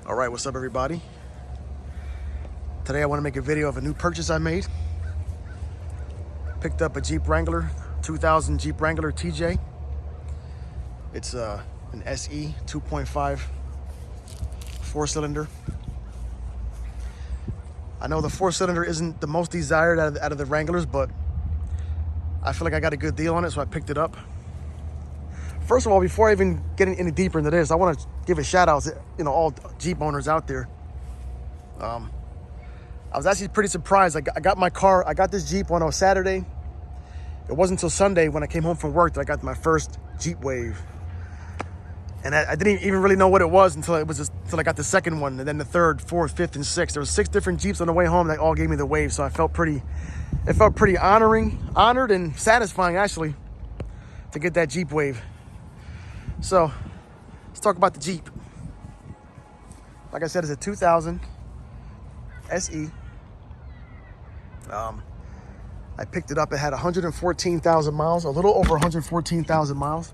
All right, what's up everybody? Today I want to make a video of a new purchase I made. Picked up a Jeep Wrangler, 2000 Jeep Wrangler Tj. It's an SE 2.5 4-cylinder. I know the 4-cylinder isn't the most desired out of the Wranglers, but I feel like I got a good deal on it, so I picked it up. First of all, before I even get any deeper into this, I want to give a shout out to all Jeep owners out there. I was actually pretty surprised. I got my car. I got this Jeep on a Saturday. It wasn't until Sunday when I came home from work that I got my first Jeep Wave, and I didn't even really know what it was until I got the second one, and then the third, fourth, fifth, and sixth. There was 6 different Jeeps on the way home that all gave me the Wave, so I felt pretty. It felt pretty honored and satisfying actually to get that Jeep Wave. So let's talk about the Jeep. Like I said, it's a 2000 SE. I picked it up. It had 114,000 miles, a little over 114,000 miles.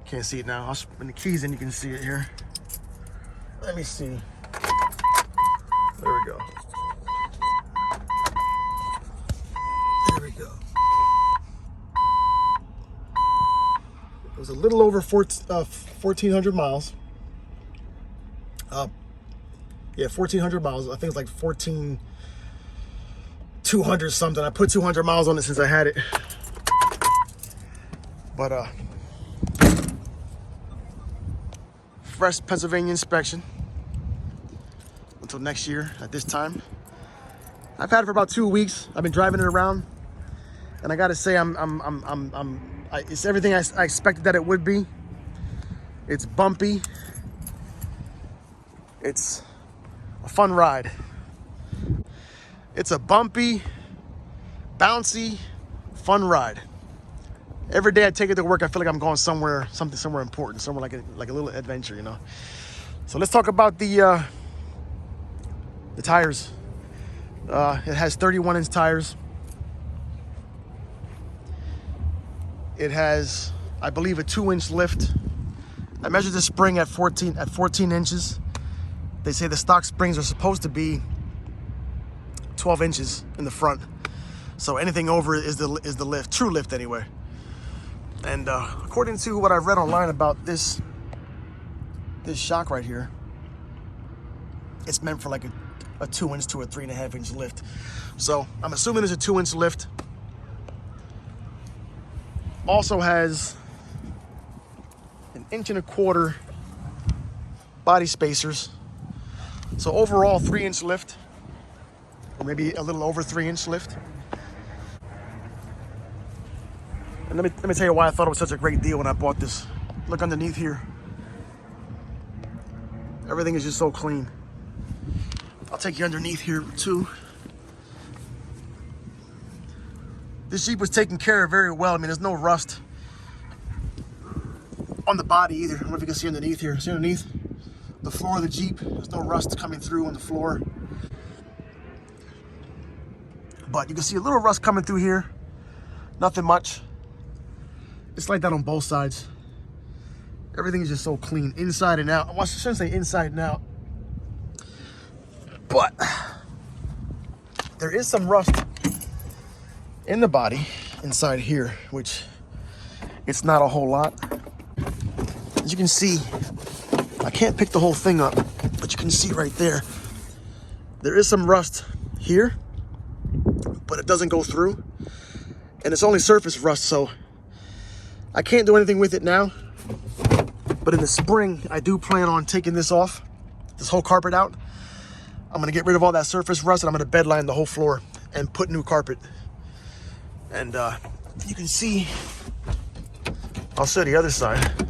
Can't see it now. I'll spin the keys in, you can see it here. Let me see. There we go. There we go. It was a little over 1,400 miles. Yeah, 1,400 miles. I think it's like 14,200 something. I put 200 miles on it since I had it. But fresh Pennsylvania inspection until next year at this time. I've had it for about 2 weeks. I've been driving it around, and I got to say, it's everything I expected that it would be. It's bumpy. It's a fun ride. It's a bumpy, bouncy, fun ride. Every day I take it to work, I feel like I'm going somewhere important, somewhere like a little adventure, So let's talk about the tires. It has 31-inch tires. It has, I believe, a 2-inch lift. I measured the spring at 14 inches. They say the stock springs are supposed to be 12 inches in the front. So anything over is the lift, true lift anyway. And according to what I've read online about this shock right here, it's meant for like a 2-inch to a 3.5-inch lift. So I'm assuming it's a 2-inch lift. Also has 1.25 inch body spacers. So overall 3-inch lift, or maybe a little over 3-inch lift. And let me tell you why I thought it was such a great deal when I bought this. Look underneath here. Everything is just so clean. I'll take you underneath here too. This Jeep was taken care of very well. I mean, there's no rust on the body either. I don't know if you can see underneath here. See underneath the floor of the Jeep? There's no rust coming through on the floor. But you can see a little rust coming through here. Nothing much. It's like that on both sides. Everything is just so clean, inside and out. Well, I shouldn't say inside and out, but there is some rust in the body inside here, which it's not a whole lot. As you can see, I can't pick the whole thing up, but you can see right there, there is some rust here, but it doesn't go through, and it's only surface rust, so I can't do anything with it now. But in the spring, I do plan on taking this off, this whole carpet out. I'm gonna get rid of all that surface rust, and I'm gonna bedline the whole floor and put new carpet. And you can see, I'll show the other side.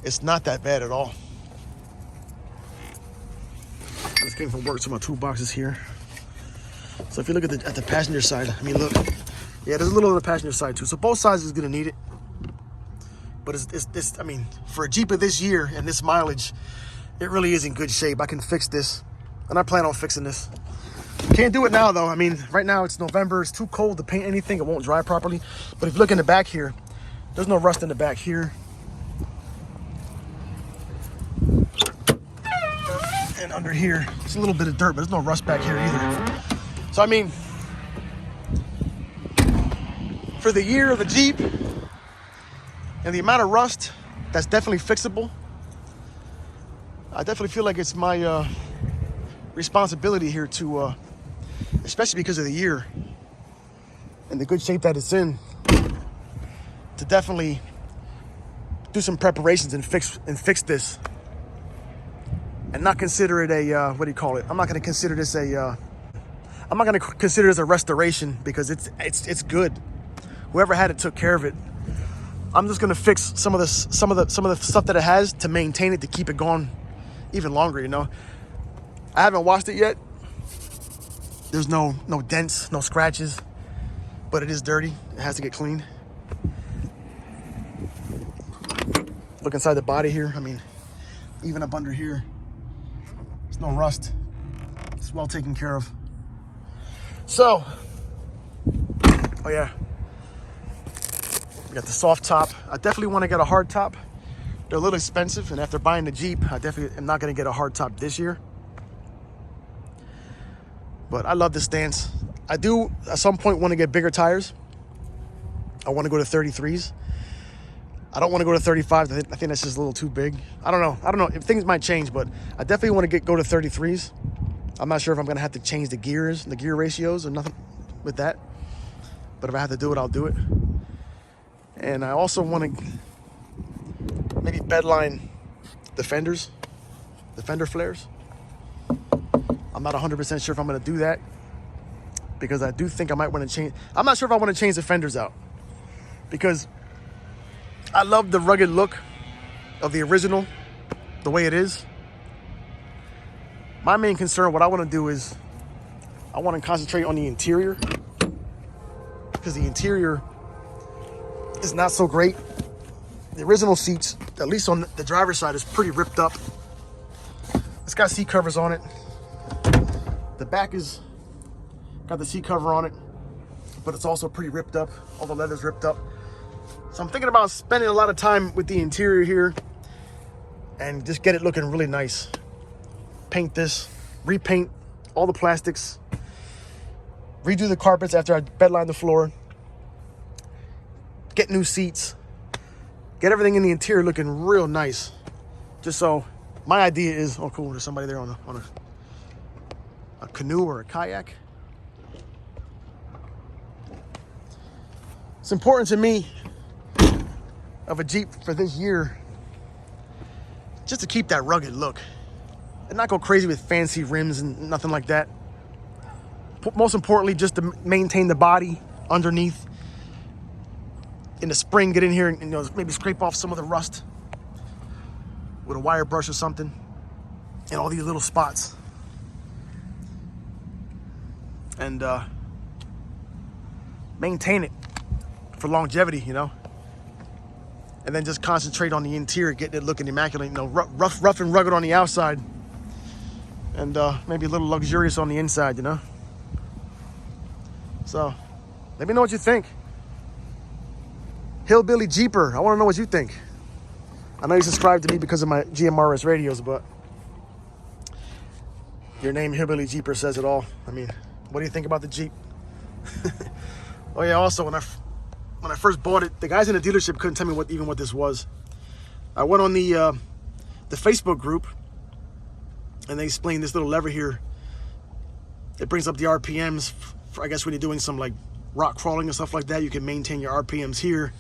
It's not that bad at all. Just came from work, so my toolbox is here. So if you look at the passenger side, I mean, look, yeah, there's a little on the passenger side too. So both sides is gonna need it. But it's I mean, for a Jeep of this year and this mileage, it really is in good shape. I can fix this, and I plan on fixing this. Can't do it now though. I mean, right now it's November. It's too cold to paint anything. It won't dry properly. But if you look in the back here, there's no rust in the back here. And under here, it's a little bit of dirt, but there's no rust back here either. So, I mean, for the year of the Jeep and the amount of rust, that's definitely fixable. I definitely feel like it's my responsibility here to, especially because of the year and the good shape that it's in, to definitely do some preparations and fix this, and not consider it a what do you call it? I'm not going to consider this a I'm not going to consider this a restoration, because it's good. Whoever had it took care of it. I'm just going to fix some of the stuff that it has to maintain it, to keep it going even longer, you know. I haven't washed it yet. There's no dents, no scratches, but it is dirty. It has to get cleaned. Look inside the body here. I mean, even up under here, there's no rust. It's well taken care of. So, oh yeah, we got the soft top. I definitely want to get a hard top. They're a little expensive, and after buying the Jeep, I definitely am not going to get a hard top this year. But I love this stance. I do, at some point, want to get bigger tires. I want to go to 33s. I don't want to go to 35s. I think that's just a little too big. I don't know. If things might change, but I definitely want to go to 33s. I'm not sure if I'm going to have to change the gears, the gear ratios, or nothing with that. But if I have to do it, I'll do it. And I also want to maybe bedline the fenders, the fender flares. I'm not 100% sure if I'm going to do that, because I do think I might want to change. I'm not sure if I want to change the fenders out, because I love the rugged look of the original, the way it is. My main concern, what I want to do is, I want to concentrate on the interior, because the interior is not so great. The original seats, at least on the driver's side, is pretty ripped up. It's got seat covers on it. The back is got the seat cover on it, but it's also pretty ripped up. All the leather's ripped up. So I'm thinking about spending a lot of time with the interior here and just get it looking really nice. Paint this, repaint all the plastics, redo the carpets after I bedline the floor, get new seats, get everything in the interior looking real nice. Just so, my idea is, oh cool, there's somebody there on a canoe or a kayak. It's important to me, of a Jeep for this year, just to keep that rugged look and not go crazy with fancy rims and nothing like that. Most importantly, just to maintain the body underneath. In the spring, get in here and, you know, maybe scrape off some of the rust with a wire brush or something, and all these little spots, and maintain it for longevity, you know. And then just concentrate on the interior, getting it looking immaculate, you know, rough and rugged on the outside, and maybe a little luxurious on the inside, you know. So, let me know what you think. Hillbilly Jeeper, I want to know what you think. I know you subscribe to me because of my GMRS radios, but your name, Hillbilly Jeeper, says it all. I mean, what do you think about the Jeep? Oh yeah, also, when I first bought it, the guys in the dealership couldn't tell me what this was. I went on the Facebook group, and they explained this little lever here. It brings up the RPMs. I guess when you're doing some like rock crawling and stuff like that, you can maintain your RPMs here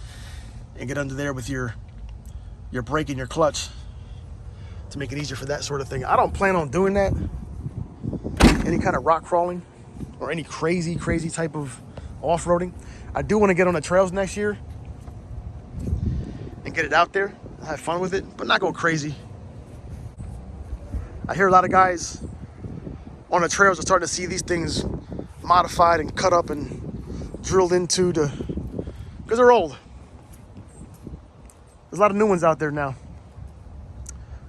and get under there with your brake and your clutch to make it easier for that sort of thing. I don't plan on doing that. Any kind of rock crawling or any crazy type of off-roading. I do want to get on the trails next year and get it out there and have fun with it, but not go crazy. I hear a lot of guys on the trails are starting to see these things modified and cut up and drilled into because they're old. There's a lot of new ones out there now.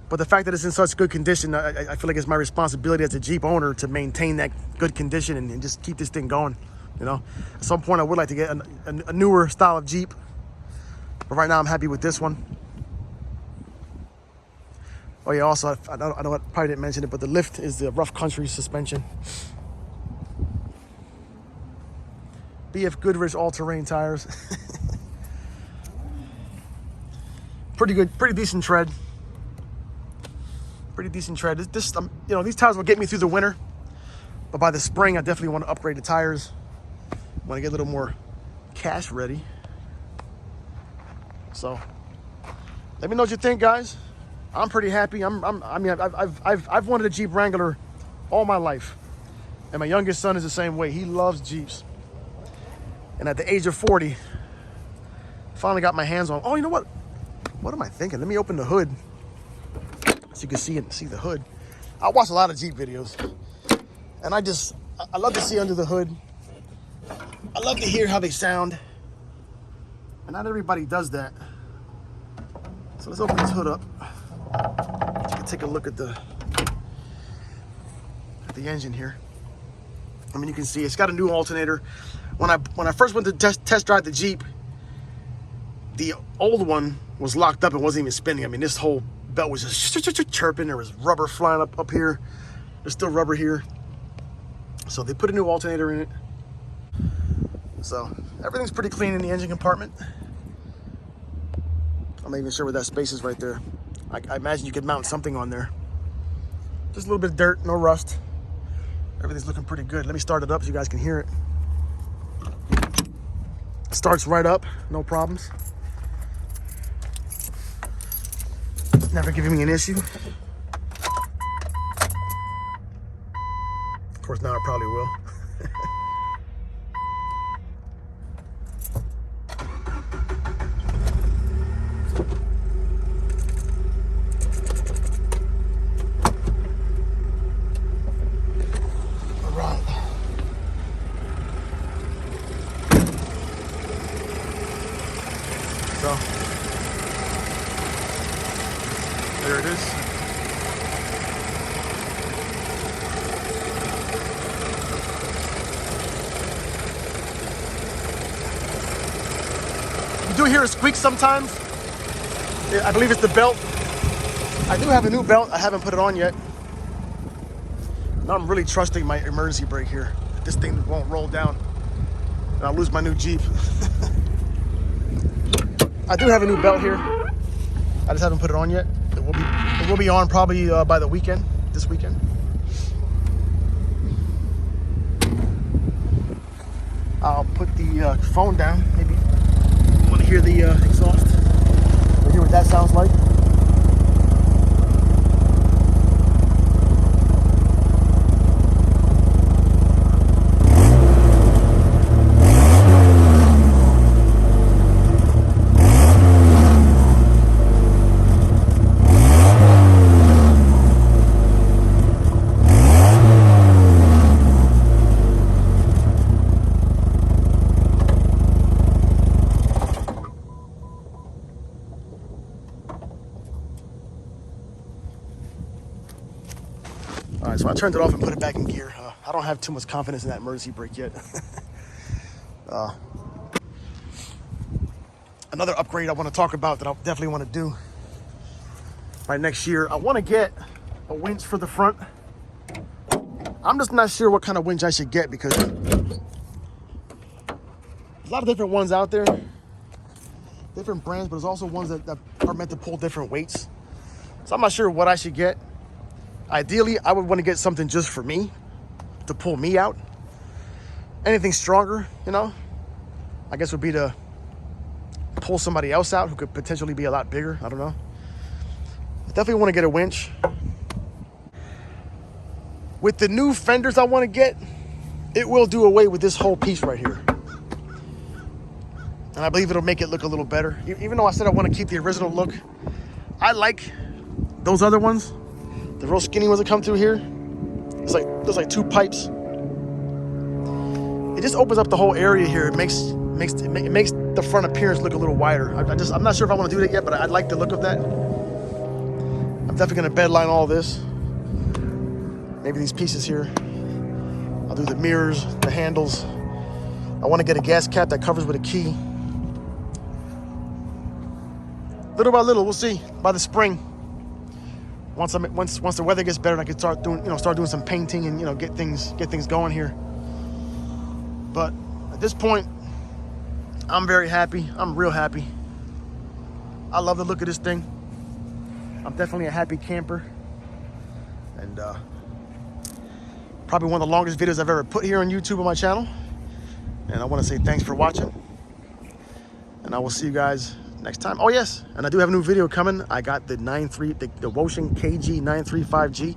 But the fact that it's in such good condition, I feel like it's my responsibility as a Jeep owner to maintain that good condition and just keep this thing going. You know, at some point I would like to get a newer style of Jeep, but right now I'm happy with this one. Oh yeah, also, I know I probably didn't mention it, but the lift is the rough country suspension. BF Goodrich all-terrain tires. Pretty good, pretty decent tread. Pretty decent tread. This you know, these tires will get me through the winter, but by the spring, I definitely want to upgrade the tires. Want to get a little more cash ready. So, let me know what you think, guys. I'm pretty happy. I mean, I've wanted a Jeep Wrangler all my life, and my youngest son is the same way. He loves Jeeps, and at the age of 40, finally got my hands on. Oh, you know what? What am I thinking? Let me open the hood so you can see the hood. I watch a lot of Jeep videos, and I love to see under the hood. I love to hear how they sound, and not everybody does that. So let's open this hood up. You can take a look at the engine here. I mean, you can see it's got a new alternator. When I first went to test drive the Jeep, the old one was locked up and wasn't even spinning. I mean, this whole belt was just chirping. There was rubber flying up here. There's still rubber here. So they put a new alternator in it. So everything's pretty clean in the engine compartment. I'm not even sure where that space is right there. I imagine you could mount something on there. Just a little bit of dirt, no rust. Everything's looking pretty good. Let me start it up so you guys can hear it. Starts right up, no problems. Never giving me an issue. Of course, now it probably will. So, there it is. You do hear a squeak sometimes. I believe it's the belt. I do have a new belt. I haven't put it on yet. Now I'm really trusting my emergency brake here. This thing won't roll down and I'll lose my new Jeep. I do have a new belt here. I just haven't put it on yet. It will be on probably by the weekend, this weekend. I'll put the phone down. Maybe you want to hear the exhaust. Or hear what that sounds like. All right, so I turned it off and put it back in gear. I don't have too much confidence in that emergency brake yet. Another upgrade I want to talk about that I definitely want to do right next year. I want to get a winch for the front. I'm just not sure what kind of winch I should get because there's a lot of different ones out there, different brands, but there's also ones that are meant to pull different weights. So I'm not sure what I should get. Ideally, I would want to get something just for me, to pull me out. Anything stronger, you know, I guess would be to pull somebody else out who could potentially be a lot bigger. I don't know. I definitely want to get a winch. With the new fenders I want to get, it will do away with this whole piece right here. And I believe it'll make it look a little better. Even though I said I want to keep the original look, I like those other ones. The real skinny ones that come through here, it's like there's like two pipes. It just opens up the whole area here. It makes the front appearance look a little wider. I'm not sure if I want to do that yet, but I'd like the look of that. I'm definitely gonna bedline all this. Maybe these pieces here. I'll do the mirrors, the handles. I want to get a gas cap that covers with a key. Little by little, we'll see by the spring. once the weather gets better, and I can start doing some painting and get things going here. But at this point, I'm very happy. I'm real happy. I love the look of this thing. I'm definitely a happy camper, and probably one of the longest videos I've ever put here on YouTube on my channel. And I want to say thanks for watching, and I will see you guys next time. Oh yes, and I do have a new video coming. I got the Woshin KG 935G.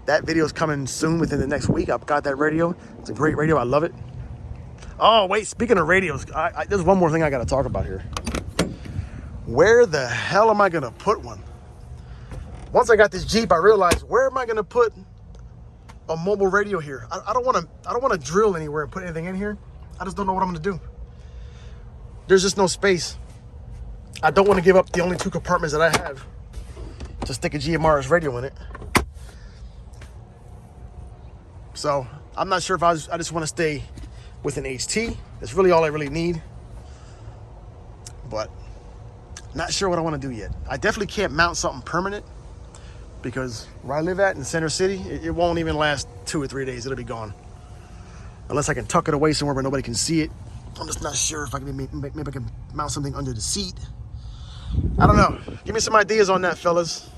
That video is coming soon, within the next week. I've got that radio. It's a great radio. I love it. Oh wait, speaking of radios, there's one more thing I got to talk about here. Where the hell am I gonna put one? Once I got this Jeep, I realized, where am I gonna put a mobile radio here? I don't want to drill anywhere and put anything in here. I just don't know what I'm gonna do. There's just no space. I don't want to give up the only 2 compartments that I have to stick a GMRS radio in it. So I'm not sure if I just want to stay with an HT. That's really all I really need. But not sure what I want to do yet. I definitely can't mount something permanent, because where I live at in Center City, it won't even last 2 or 3 days. It'll be gone. Unless I can tuck it away somewhere where nobody can see it. I'm just not sure if I can maybe I can mount something under the seat. I don't know. Give me some ideas on that, fellas.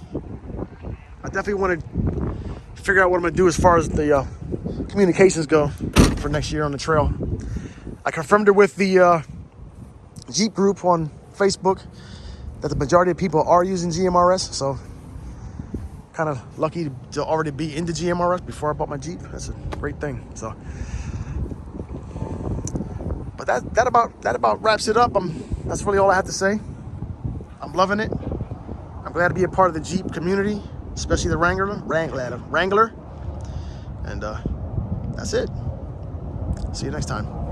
I definitely want to figure out what I'm going to do as far as the communications go for next year on the trail. I confirmed it with the Jeep group on Facebook that the majority of people are using GMRS, so kind of lucky to already be into GMRS before I bought my Jeep. That's a great thing. So, but that about wraps it up. That's really all I have to say. I'm loving it. I'm glad to be a part of the Jeep community, especially the Wrangler. And that's it. See you next time.